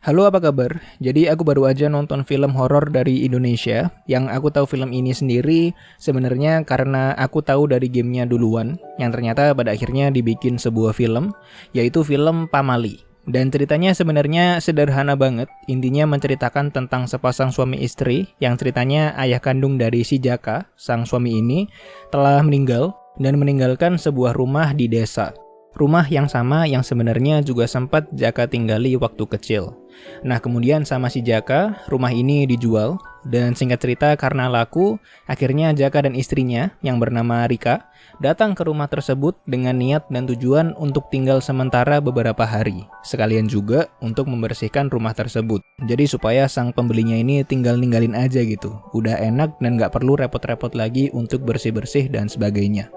Halo, apa kabar? Jadi aku baru aja nonton film horor dari Indonesia. Yang aku tahu film ini sendiri sebenarnya karena aku tahu dari gamenya duluan, yang ternyata pada akhirnya dibikin sebuah film, yaitu film Pamali. Dan ceritanya sebenarnya sederhana banget. Intinya menceritakan tentang sepasang suami istri yang ceritanya ayah kandung dari si Jaka, sang suami ini, telah meninggal dan meninggalkan sebuah rumah di desa. Rumah yang sama yang sebenarnya juga sempat Jaka tinggali waktu kecil. Nah, kemudian sama si Jaka, rumah ini dijual. Dan singkat cerita karena laku, akhirnya Jaka dan istrinya yang bernama Rika datang ke rumah tersebut dengan niat dan tujuan untuk tinggal sementara beberapa hari. Sekalian juga untuk membersihkan rumah tersebut. Jadi supaya sang pembelinya ini tinggal ninggalin aja gitu. Udah enak dan gak perlu repot-repot lagi untuk bersih-bersih dan sebagainya.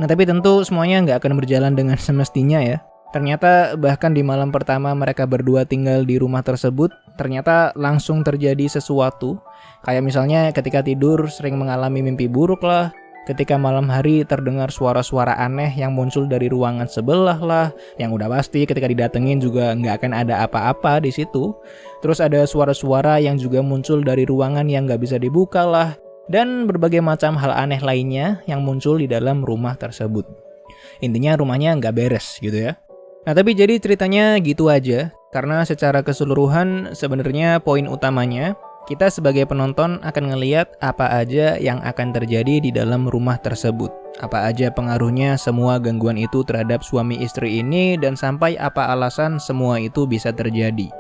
Nah, tapi tentu semuanya nggak akan berjalan dengan semestinya ya. Ternyata bahkan di malam pertama mereka berdua tinggal di rumah tersebut, ternyata langsung terjadi sesuatu. Kayak misalnya ketika tidur sering mengalami mimpi buruk lah. Ketika malam hari terdengar suara-suara aneh yang muncul dari ruangan sebelah lah. Yang udah pasti ketika didatengin juga nggak akan ada apa-apa di situ. Terus ada suara-suara yang juga muncul dari ruangan yang nggak bisa dibuka lah. Dan berbagai macam hal aneh lainnya yang muncul di dalam rumah tersebut. Intinya rumahnya nggak beres gitu ya. Nah, tapi jadi ceritanya gitu aja. Karena secara keseluruhan sebenarnya poin utamanya kita sebagai penonton akan ngelihat apa aja yang akan terjadi di dalam rumah tersebut. Apa aja pengaruhnya semua gangguan itu terhadap suami istri ini dan sampai apa alasan semua itu bisa terjadi.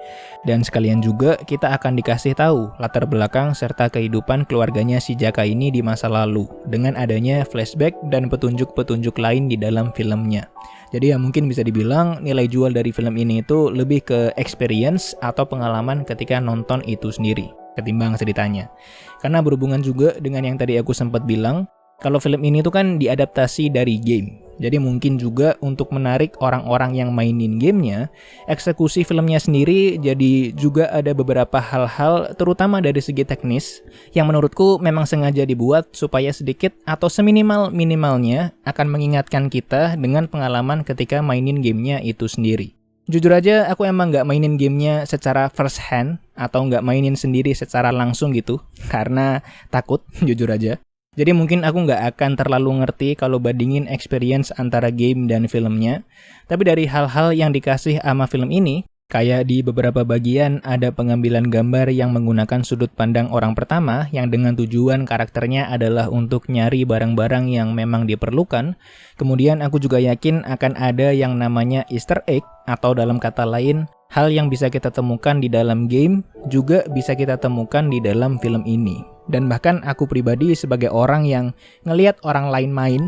Dan sekalian juga kita akan dikasih tahu latar belakang serta kehidupan keluarganya si Jaka ini di masa lalu dengan adanya flashback dan petunjuk-petunjuk lain di dalam filmnya. Jadi ya mungkin bisa dibilang nilai jual dari film ini itu lebih ke experience atau pengalaman ketika nonton itu sendiri ketimbang ceritanya. Karena berhubungan juga dengan yang tadi aku sempat bilang, kalau film ini tuh kan diadaptasi dari game. Jadi mungkin juga untuk menarik orang-orang yang mainin gamenya, eksekusi filmnya sendiri jadi juga ada beberapa hal-hal terutama dari segi teknis yang menurutku memang sengaja dibuat supaya sedikit atau seminimal-minimalnya akan mengingatkan kita dengan pengalaman ketika mainin gamenya itu sendiri. Jujur aja aku emang gak mainin gamenya secara first hand atau gak mainin sendiri secara langsung gitu karena takut jujur aja. Jadi mungkin aku gak akan terlalu ngerti kalau bandingin experience antara game dan filmnya. Tapi dari hal-hal yang dikasih sama film ini, kayak di beberapa bagian ada pengambilan gambar yang menggunakan sudut pandang orang pertama yang dengan tujuan karakternya adalah untuk nyari barang-barang yang memang diperlukan. Kemudian aku juga yakin akan ada yang namanya Easter egg atau dalam kata lain, hal yang bisa kita temukan di dalam game juga bisa kita temukan di dalam film ini. Dan bahkan aku pribadi sebagai orang yang ngelihat orang lain main,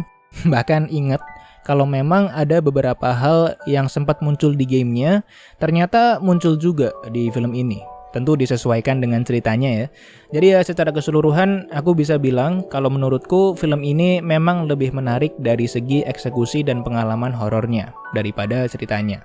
bahkan inget kalau memang ada beberapa hal yang sempat muncul di gamenya, ternyata muncul juga di film ini. Tentu disesuaikan dengan ceritanya ya. Jadi ya secara keseluruhan aku bisa bilang kalau menurutku film ini memang lebih menarik dari segi eksekusi dan pengalaman horornya daripada ceritanya.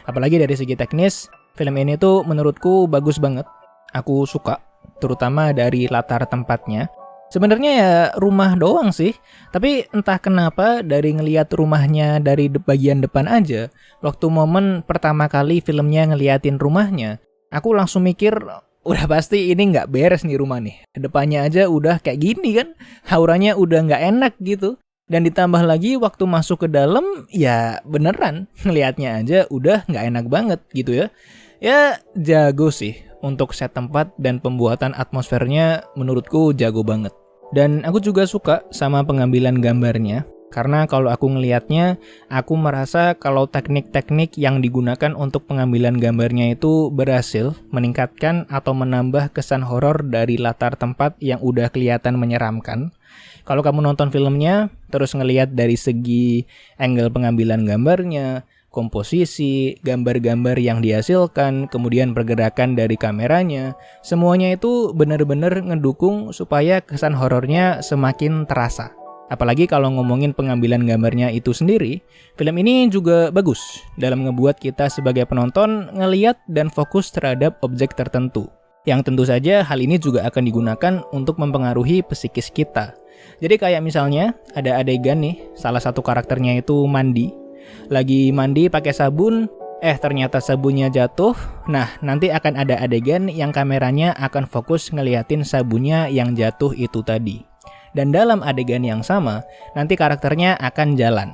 Apalagi dari segi teknis, film ini tuh menurutku bagus banget. Aku suka, terutama dari latar tempatnya. Sebenarnya ya rumah doang sih, tapi entah kenapa dari ngelihat rumahnya dari bagian depan aja, waktu momen pertama kali filmnya ngeliatin rumahnya, aku langsung mikir, udah pasti ini nggak beres nih rumah nih. Depannya aja udah kayak gini kan, auranya udah nggak enak gitu. Dan ditambah lagi waktu masuk ke dalam, ya beneran ngelihatnya aja udah nggak enak banget gitu ya. Ya jago sih. Untuk set tempat dan pembuatan atmosfernya menurutku jago banget. Dan aku juga suka sama pengambilan gambarnya. Karena kalau aku ngelihatnya, aku merasa kalau teknik-teknik yang digunakan untuk pengambilan gambarnya itu berhasil meningkatkan atau menambah kesan horor dari latar tempat yang udah kelihatan menyeramkan. Kalau kamu nonton filmnya, terus ngelihat dari segi angle pengambilan gambarnya, komposisi, gambar-gambar yang dihasilkan, kemudian pergerakan dari kameranya, semuanya itu benar-benar ngedukung supaya kesan horornya semakin terasa. Apalagi kalau ngomongin pengambilan gambarnya itu sendiri, film ini juga bagus dalam ngebuat kita sebagai penonton ngeliat dan fokus terhadap objek tertentu. Yang tentu saja hal ini juga akan digunakan untuk mempengaruhi psikis kita. Jadi kayak misalnya ada adegan nih, salah satu karakternya itu mandi. Lagi mandi pakai sabun, Ternyata sabunnya jatuh. Nah, nanti akan ada adegan yang kameranya akan fokus ngeliatin sabunnya yang jatuh itu tadi. Dan dalam adegan yang sama, nanti karakternya akan jalan.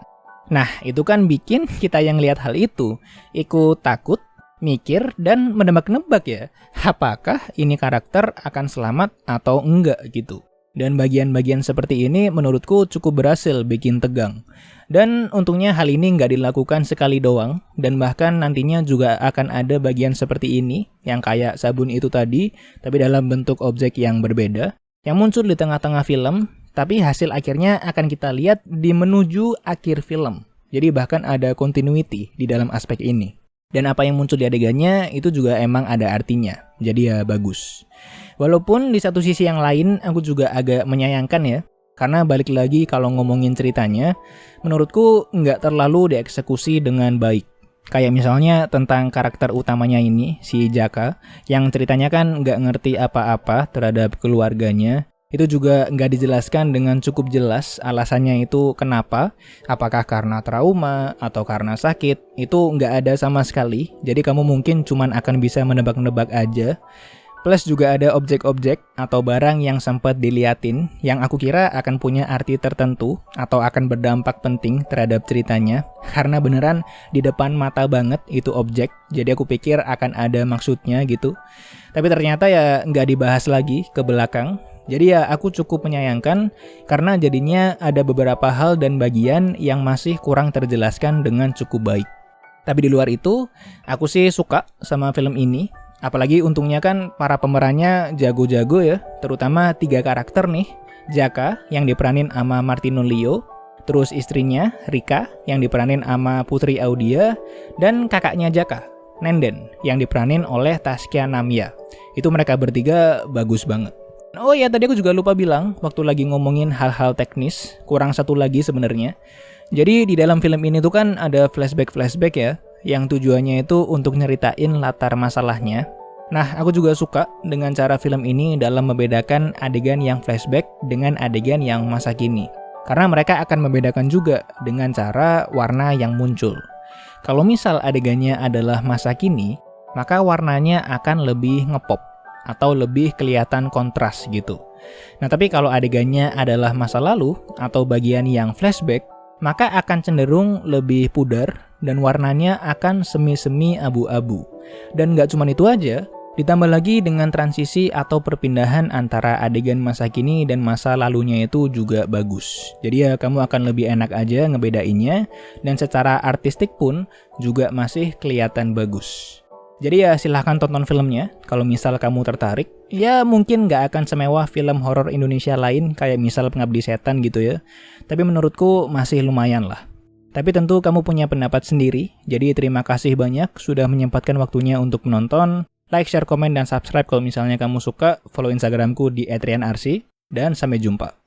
Nah, itu kan bikin kita yang lihat hal itu ikut takut, mikir, dan menebak-nebak ya. Apakah ini karakter akan selamat atau enggak gitu. Dan bagian-bagian seperti ini menurutku cukup berhasil bikin tegang. Dan untungnya hal ini nggak dilakukan sekali doang. Dan bahkan nantinya juga akan ada bagian seperti ini, yang kayak sabun itu tadi, tapi dalam bentuk objek yang berbeda, yang muncul di tengah-tengah film, tapi hasil akhirnya akan kita lihat di menuju akhir film. Jadi bahkan ada continuity di dalam aspek ini. Dan apa yang muncul di adegannya itu juga emang ada artinya. Jadi ya bagus. Walaupun di satu sisi yang lain aku juga agak menyayangkan ya. Karena balik lagi kalau ngomongin ceritanya, menurutku nggak terlalu dieksekusi dengan baik. Kayak misalnya tentang karakter utamanya ini, si Jaka, yang ceritanya kan nggak ngerti apa-apa terhadap keluarganya. Itu juga nggak dijelaskan dengan cukup jelas alasannya itu kenapa. Apakah karena trauma atau karena sakit, itu nggak ada sama sekali. Jadi kamu mungkin cuman akan bisa menebak-nebak aja. Plus juga ada objek-objek atau barang yang sempat diliatin yang aku kira akan punya arti tertentu atau akan berdampak penting terhadap ceritanya. Karena beneran di depan mata banget itu objek, jadi aku pikir akan ada maksudnya gitu. Tapi ternyata ya nggak dibahas lagi ke belakang. Jadi ya aku cukup menyayangkan karena jadinya ada beberapa hal dan bagian yang masih kurang terjelaskan dengan cukup baik. Tapi di luar itu, aku sih suka sama film ini. Apalagi untungnya kan para pemerannya jago-jago ya, terutama 3 karakter nih. Jaka yang diperanin sama Martino Leo, terus istrinya Rika yang diperanin sama Putri Audia, dan kakaknya Jaka, Nenden, yang diperanin oleh Taskia Namya. Itu mereka bertiga bagus banget. Oh iya, tadi aku juga lupa bilang waktu lagi ngomongin hal-hal teknis, kurang satu lagi sebenarnya. Jadi di dalam film ini tuh kan ada flashback ya, yang tujuannya itu untuk nyeritain latar masalahnya. Nah, aku juga suka dengan cara film ini dalam membedakan adegan yang flashback dengan adegan yang masa kini. Karena mereka akan membedakan juga dengan cara warna yang muncul. Kalau misal adegannya adalah masa kini, maka warnanya akan lebih ngepop atau lebih kelihatan kontras gitu. Nah, tapi kalau adegannya adalah masa lalu atau bagian yang flashback, maka akan cenderung lebih pudar dan warnanya akan semi-semi abu-abu. Dan nggak cuma itu aja, ditambah lagi dengan transisi atau perpindahan antara adegan masa kini dan masa lalunya itu juga bagus. Jadi ya kamu akan lebih enak aja ngebedainnya, dan secara artistik pun juga masih kelihatan bagus. Jadi ya silahkan tonton filmnya kalau misal kamu tertarik. Ya mungkin nggak akan semewah film horor Indonesia lain kayak misal Pengabdi Setan gitu ya. Tapi menurutku masih lumayan lah. Tapi tentu kamu punya pendapat sendiri. Jadi terima kasih banyak sudah menyempatkan waktunya untuk menonton. Like, share, komen, dan subscribe kalau misalnya kamu suka. Follow Instagramku di @rianarsi. Dan sampai jumpa.